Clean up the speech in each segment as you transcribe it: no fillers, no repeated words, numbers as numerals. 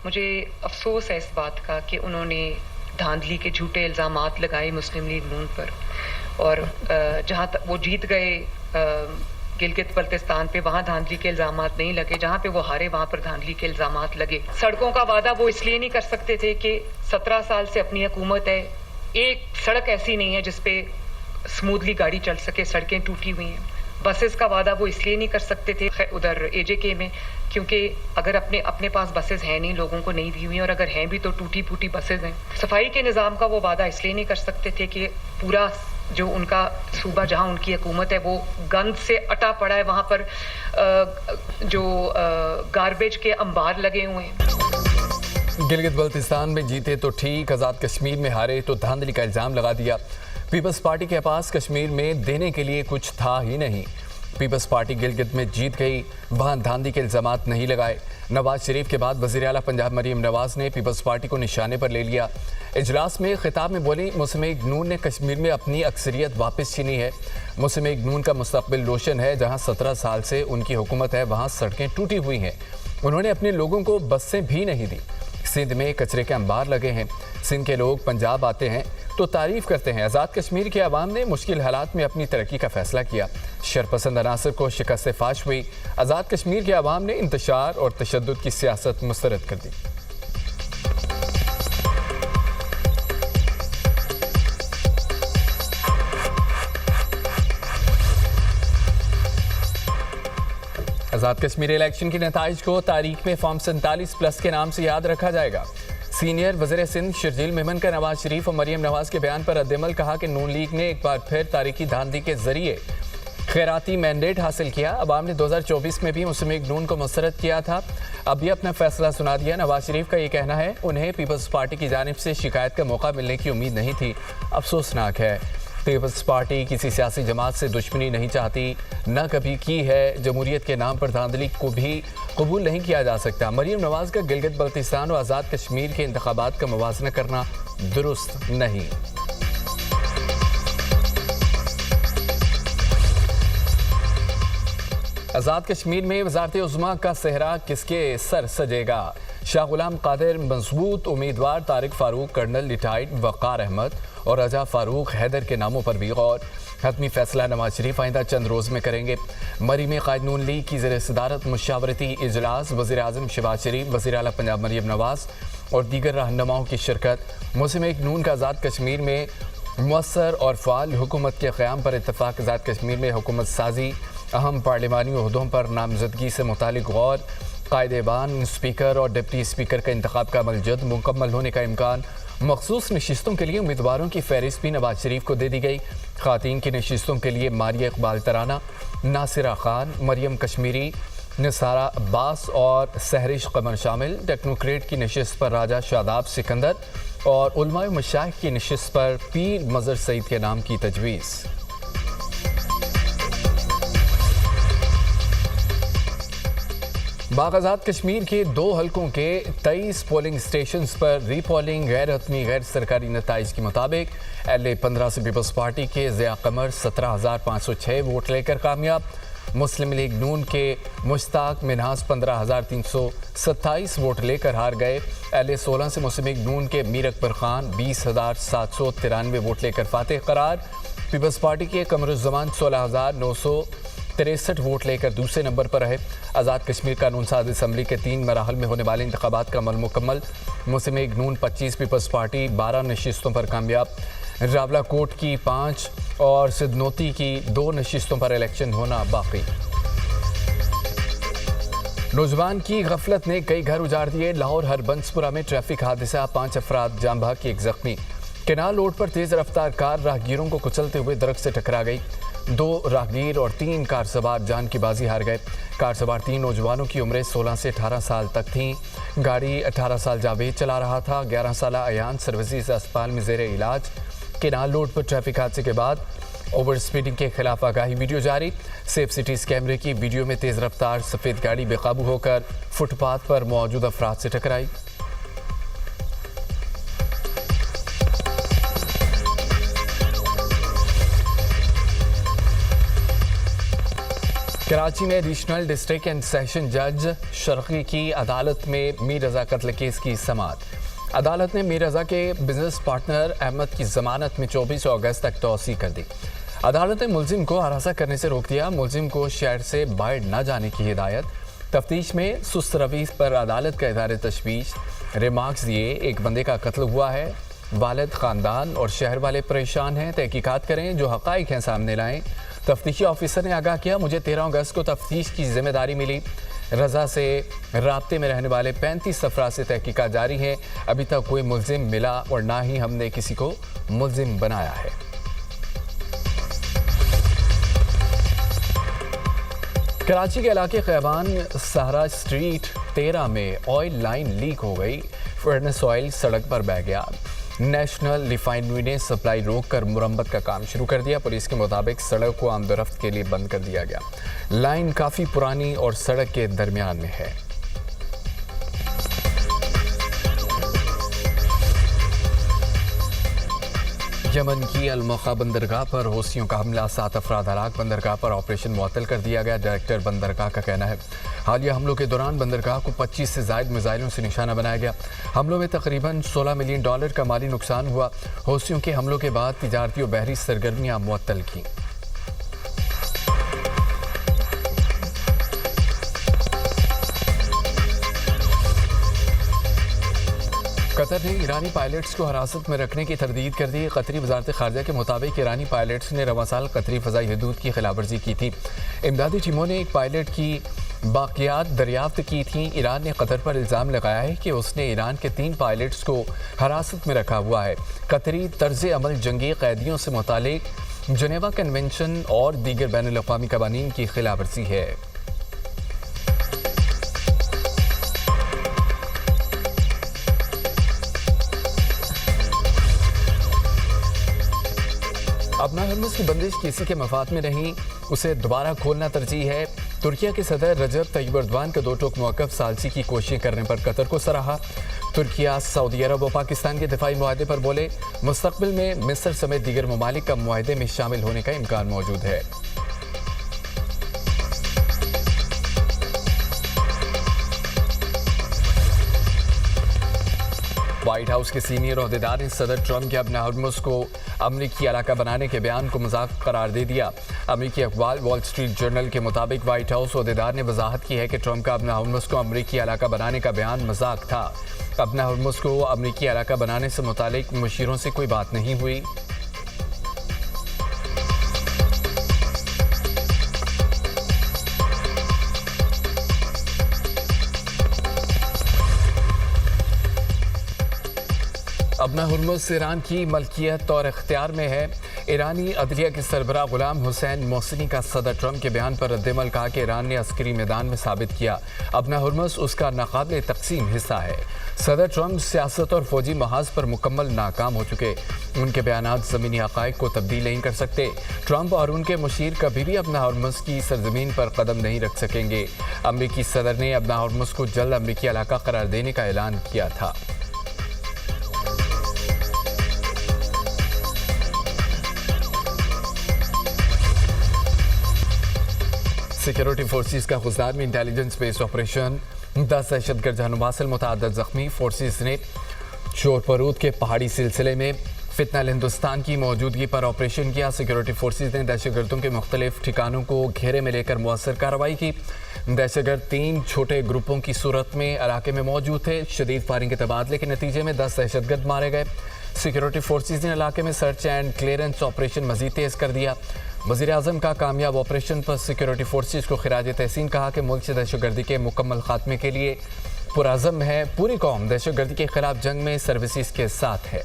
मुझे अफसोस है इस बात का कि उन्होंने धांधली के झूठे इल्ज़ामात लगाए मुस्लिम लीग नून पर, और जहाँ तक वो जीत गए गिलगित बल्तिस्तान पे, वहाँ धांधली के इल्ज़ामात नहीं लगे। जहाँ पे वो हारे वहाँ पर धांधली के इल्ज़ामात लगे। सड़कों का वादा वो इसलिए नहीं कर सकते थे कि 17 साल से अपनी हुकूमत है, एक सड़क ऐसी नहीं है जिसपे स्मूथली गाड़ी चल सके, सड़कें टूटी हुई हैं। बसेस का वादा वो इसलिए नहीं कर सकते थे उधर एजेके में, क्योंकि अगर अपने पास बसेस हैं नहीं, लोगों को नहीं दी हुई, और अगर हैं भी तो टूटी फूटी बसेस हैं। सफाई के निज़ाम का वो वादा इसलिए नहीं कर सकते थे कि पूरा जो उनका सूबा जहाँ उनकी हुकूमत है वो गंद से अटा पड़ा है, वहाँ पर जो गार्बेज के अंबार लगे हुए हैं। गिलगित बल्तिस्तान में जीते तो ठीक, आज़ाद कश्मीर में हारे तो धांधली का इल्ज़ाम लगा दिया। पीपल्स पार्टी के पास कश्मीर में देने के लिए कुछ था ही नहीं। पीपल्स पार्टी गिलगित में जीत गई, वहाँ धांधली के इल्ज़ामात नहीं लगाए। नवाज शरीफ के बाद वज़ीर आला पंजाब मरीम नवाज ने पीपल्स पार्टी को निशाने पर ले लिया। इजलास में खिताब में बोली, मुस्लिम लीग नून ने कश्मीर में अपनी अक्सरियत वापस छीनी है। मुस्लिम लीग नून का मुस्तकबिल रोशन है। जहाँ 17 साल से उनकी हुकूमत है वहाँ सड़कें टूटी हुई हैं। उन्होंने अपने लोगों को बसें भी नहीं दी। सिंध में कचरे के अंबार लगे हैं। सिंध के लोग पंजाब आते हैं तो तारीफ करते हैं। आज़ाद कश्मीर के अवाम ने मुश्किल हालात में अपनी तरक्की का फैसला किया। शरपसंद अनासर को शिकस्त फाश हुई। आज़ाद कश्मीर के अवाम ने इंतशार और तशद्दुद की सियासत मुस्तरद कर दी। आज़ाद कश्मीर इलेक्शन के नताइज को तारीख में फॉर्म 47+ के नाम से याद रखा जाएगा। सीनियर वज़ीर सिंध शर्जील मेमन का नवाज शरीफ और मरीम नवाज के बयान पर रद्दअमल, कहा कि नून लीग ने एक बार फिर तारीखी धांधली के जरिए खैराती मैंडेट हासिल किया। अवाम ने 2024 में भी मुस्लिम लीग नून को मुस्तरद किया था, अब भी अपना फैसला सुना दिया। नवाज शरीफ का ये कहना है, उन्हें पीपल्स पार्टी की जानिब से शिकायत का मौका मिलने की उम्मीद नहीं थी। अफसोसनाक है, पीपल्स पार्टी किसी सियासी जमात से दुश्मनी नहीं चाहती, न कभी की है। जमहूरियत के नाम पर धांधली को भी कबूल नहीं किया जा सकता। मरीम नवाज का गिलगित बल्तिस्तान और आज़ाद कश्मीर के इंतखाबात का मुवाजना करना दुरुस्त नहीं। आज़ाद कश्मीर में वज़ारत उज़्मा का सेहरा किसके सर सजेगा? शाह गुलाम कादिर मजबूत उम्मीदवार, तारिक फारूक, कर्नल रिटायर्ड वक़ार अहमद और रजा फारूक हैदर के नामों पर भी गौर। हतमी फैसला नवाज शरीफ आइंदा चंद रोज़ में करेंगे। मरी में कायद नून लीग की ज़ेर सदारत मुशावरती इजलास, वज़ीर आज़म शहबाज शरीफ, वज़ीर आला पंजाब मरीम नवाज और दीगर रहनुमाओं की शिरकत। मुस्लिम लीग नून का आज़ाद कश्मीर में मुअस्सर और फ़ाल हुकूमत के क़याम पर इत्तफ़ाक़। आज़ाद कश्मीर में हुकूमत साजी, अहम पार्लिमानी ओहदों पर नामजदगी से मुतालिक गौर। कायदेबान स्पीकर और डिप्टी स्पीकर का इंतखाब का अमल जल्द मुकम्मल होने का इम्कान। मखसूस नशिस्तों के लिए उम्मीदवारों की फहरिस्त भी नवाज शरीफ को दे दी गई। ख़ातीन की नशिस्तों के लिए मारिया इकबाल तराना, नासिरा खान, मरियम कश्मीरी, निसारा अब्बास और सहरिश कमर शामिल। टेक्नोक्रेट की नशिस्त पर राजा शादाब सिकंदर और उलमाए मशाइख की नशिस्त पर पीर मज़र सईद के नाम की तजवीज़। बाग़ाज़ात कश्मीर के 2 हलकों के 23 पोलिंग स्टेशन पर रीपोलिंग गैर हतमी गैर सरकारी नताइज के मुताबिक LA 15 से पीपल्स पार्टी के ज़िया कमर 17,506 वोट लेकर कामयाब। मुस्लिम लीग नून के मुश्ताक मिनहास 15,327 वोट लेकर हार गए। LA 16 से मुस्लिम लीग नून के मीर अकबर खान 20,793 वोट लेकर फातेह करार। पीपल्स पार्टी के कमरुज़्ज़मान 16,963 वोट लेकर दूसरे नंबर पर रहे। आज़ाद कश्मीर कानून साज असम्बली के 3 मराहल में होने वाले इंतखाबात का अमल मुकम्मल। मुस्लिम लीग नून 25, पीपल्स पार्टी 12 नशिस्तों पर कामयाब। रावलाकोट की 5 और सिद्धनोती की 2 नशिस्तों पर इलेक्शन होना बाकी। नौजवान की गफलत ने कई घर उजाड़ दिए। लाहौर हरबंसपुरा में ट्रैफिक हादसा, 5 अफराद जाम बहक, 1 जख्मी। केनाल रोड पर तेज रफ्तार कार राहगीरों को कुचलते हुए दरख्त से टकरा गई। 2 राहगीर और 3 कार सवार जान की बाजी हार गए। कार सवार 3 नौजवानों की उम्रें 16 से 18 साल तक थीं। गाड़ी 18 साल जावेद चला रहा था। 11 साल अयान सर्विसेज अस्पताल में जेर इलाज। केनाल रोड पर ट्रैफिक हादसे के बाद ओवर स्पीडिंग के खिलाफ आगाही वीडियो जारी। सेफ सिटीज़ कैमरे की वीडियो में तेज़ रफ्तार सफ़ेद गाड़ी बेकाबू होकर फुटपाथ पर मौजूद अफराद से टकराई। कराची में एडिशनल डिस्ट्रिक्ट एंड सेशन जज शर्की की अदालत में मीर रजा कत्ल केस की समाअत। अदालत ने मीर रजा के बिजनेस पार्टनर अहमद की जमानत में 24 अगस्त तक तौसी कर दी। अदालत ने मुलजिम को हरासा करने से रोक दिया। मुलजिम को शहर से बाहर न जाने की हिदायत। तफ्तीश में सुस्त रवैये पर अदालत का इज़हार तशवीश। रिमार्क्स दिए, एक बंदे का कत्ल हुआ है, वालिद, ख़ानदान और शहर वाले परेशान हैं, तहकीकात करें, जो हक़ाइक़ हैं सामने लाएं। तफ्तीशी ऑफिसर ने आगाह किया, मुझे 13 अगस्त को तफ्तीश की जिम्मेदारी मिली। रजा से राब्ते में रहने वाले 35 अफराद से तहकीकात जारी है। अभी तक कोई मुलजिम मिला और ना ही हमने किसी को मुलजिम बनाया है। कराची के इलाके ख़ैबान सहरा स्ट्रीट 13 में ऑयल लाइन लीक हो गई। फर्नेस ऑयल सड़क पर बह गया। नेशनल रिफाइनरी ने सप्लाई रोककर मुरम्मत का काम शुरू कर दिया। पुलिस के मुताबिक सड़क को आमदोरफ्त के लिए बंद कर दिया गया। लाइन काफ़ी पुरानी और सड़क के दरमियान में है। यमन की अलमोखा बंदरगाह पर हौसियों का हमला, 7 अफराद हलाक। बंदरगाह पर ऑपरेशन मुअत्तल कर दिया गया। डायरेक्टर बंदरगाह का कहना है, हालिया हमलों के दौरान बंदरगाह को 25 से ज़ायद मिसाइलों से निशाना बनाया गया। हमलों में तकरीबन $16 मिलियन का माली नुकसान हुआ। हौसियों के हमलों के बाद तिजारती और बहरी सरगर्मियाँ मुअत्तल की। कतर ने ईरानी पायलट्स को हिरासत में रखने की तरदीद कर दी। कतरी वज़ारत ख़ारजा के मुताबिक ईरानी पायलट्स ने रवां साल कतरी फ़ज़ाई हदूद की खिलाफवर्जी की थी। इमदादी टीमों ने एक पायलट की बाक़ियात दरियाफ्त की थी। ईरान ने कतर पर इल्ज़ाम लगाया है कि उसने ईरान के 3 पायलट्स को हिरासत में रखा हुआ है। कतरी तर्ज़ अमल जंगी कैदियों से मुतालिक जनेवा कन्वेंशन और दीगर बैनुल-अक़वामी क़वानीन की खिलाफवर्जी है। अपना हरमुज़ की बंदिश किसी के मफाद में नहीं, उसे दोबारा खोलना तरजीह है। तुर्किया के सदर रजब तय्यब एर्दोगान का 2 टोक मौक़िफ़ सालसी की कोशिशें करने पर कतर को सराहा। तुर्किया, सऊदी अरब और पाकिस्तान के दिफाई मुआहदे पर बोले, मुस्तक़बिल में मिस्र समेत दीगर ममालिक का मुआहदे में शामिल होने का इम्कान मौजूद है। व्हाइट हाउस के सीनियर ओहदेदार ने सदर ट्रंप के अपने हरमुज़ को अमरीकी इलाका बनाने के बयान को मजाक करार दे दिया। अमरीकी अखबार वॉल स्ट्रीट जर्नल के मुताबिक व्हाइट हाउस ओहदेदार ने वजाहत की है कि ट्रंप का अपना हरमुज़ को अमरीकी इलाका बनाने का बयान मजाक था। अपना हरमुज़ को अमरीकी इलाका बनाने से मुतालिक मुशीरों से कोई बात नहीं हुई। अपना हरमुज़ ईरान की मलकियत और इख्तियार में है। ईरानी अदलिया के सरबराह गुलाम हुसैन मोहसिनी का सदर ट्रंप के बयान पर रद्दमल कहा कि ईरान ने अस्करी मैदान में साबित किया अपना हरमुज़ उसका नाकाबिल तकसीम हिस्सा है। सदर ट्रंप सियासत और फौजी महाज पर मुकम्मल नाकाम हो चुके। उनके बयानात ज़मीनी हक़ाइक़ को तब्दील नहीं कर सकते। ट्रंप और उनके मुशीर कभी भी अपना हरमुज़ की सरजमीन पर कदम नहीं रख सकेंगे। अमरीकी सदर ने अपना हरमुज़ को जल्द अमरीकी इलाका करार देने का ऐलान किया था। सिक्योरिटी फोर्सेस का खुजदार में इंटेलिजेंस बेस्ड ऑपरेशन, 10 दहशतगर्द जहनुमा से मुतअद्दिद ज़ख्मी। फोर्सेस ने शोरपरूद के पहाड़ी सिलसिले में फितनल हिंदुस्तान की मौजूदगी पर ऑपरेशन किया। सिक्योरिटी फोर्सेस ने दहशतगर्दों के मुख्तलिफ ठिकानों को घेरे में लेकर मुअस्सर कार्रवाई की। दहशतगर्द 3 छोटे ग्रुपों की सूरत में इलाके में मौजूद थे। शदीद फायरिंग के तबादले के नतीजे में 10 दहशतगर्द मारे गए। सिक्योरिटी फोर्सेस ने इलाके में सर्च एंड क्लियरेंस ऑपरेशन मजीद तेज़ कर दिया। वज़ीर-ए-आज़म का कामयाब ऑपरेशन पर सिक्योरिटी फोर्सेस को खिराज तहसीन कहा कि मुल्क से दहशतगर्दी के मुकम्मल खात्मे के लिए पुरअज़म है। पूरी कौम दहशतगर्दी के खिलाफ जंग में सर्विसेज के साथ है।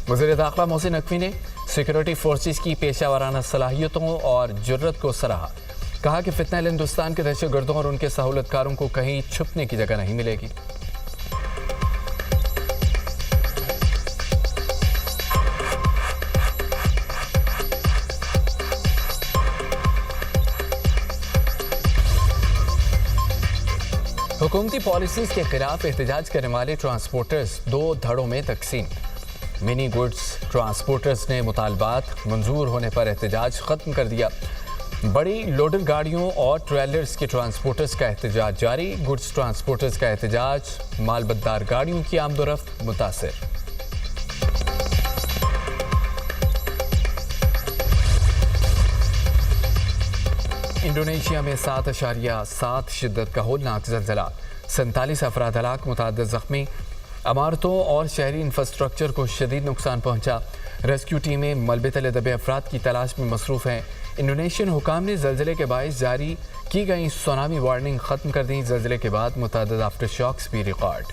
वज़ीर दाखिला मोहसिन नकवी ने सिक्योरिटी फोर्सेस की पेशा वाराना सलाहियतों और जुर्रत को सराहा। कहा कि फितनल हिंदुस्तान के दहशतगर्दों और उनके सहूलतकारों को कहीं छुपने की जगह नहीं मिलेगी। हुकूमती पॉलिसीज़ के खिलाफ एहतजाज करने वाले ट्रांसपोर्टर्स 2 धड़ों में तकसीम। मिनी गुड्स ट्रांसपोर्टर्स ने मुतालबात मंजूर होने पर एहतजाज ख़त्म कर दिया। बड़ी लोडर गाड़ियों और ट्रेलर्स के ट्रांसपोर्टर्स का एहतजाज जारी। गुड्स ट्रांसपोर्टर्स का एहतजाज, मालबतदार गाड़ियों की आमदोरफ्त मुतासिर। इंडोनेशिया में 7.7 शिद्दत का होलनाक ज़लज़ला, 47 अफराद हलाक, मुतअद्दिद ज़ख्मी। इमारतों और शहरी इंफ्रास्ट्रक्चर को शदीद नुकसान पहुंचा। रेस्क्यू टीमें मलबे तले दबे अफराद की तलाश में मसरूफ़ हैं। इंडोनेशियन हुकाम ने ज़लज़ले के बाइस जारी की गई सुनामी वार्निंग ख़त्म कर दी। ज़लज़ले के बाद मुतअद्दिद आफ्टर शॉक्स भी रिकॉर्ड।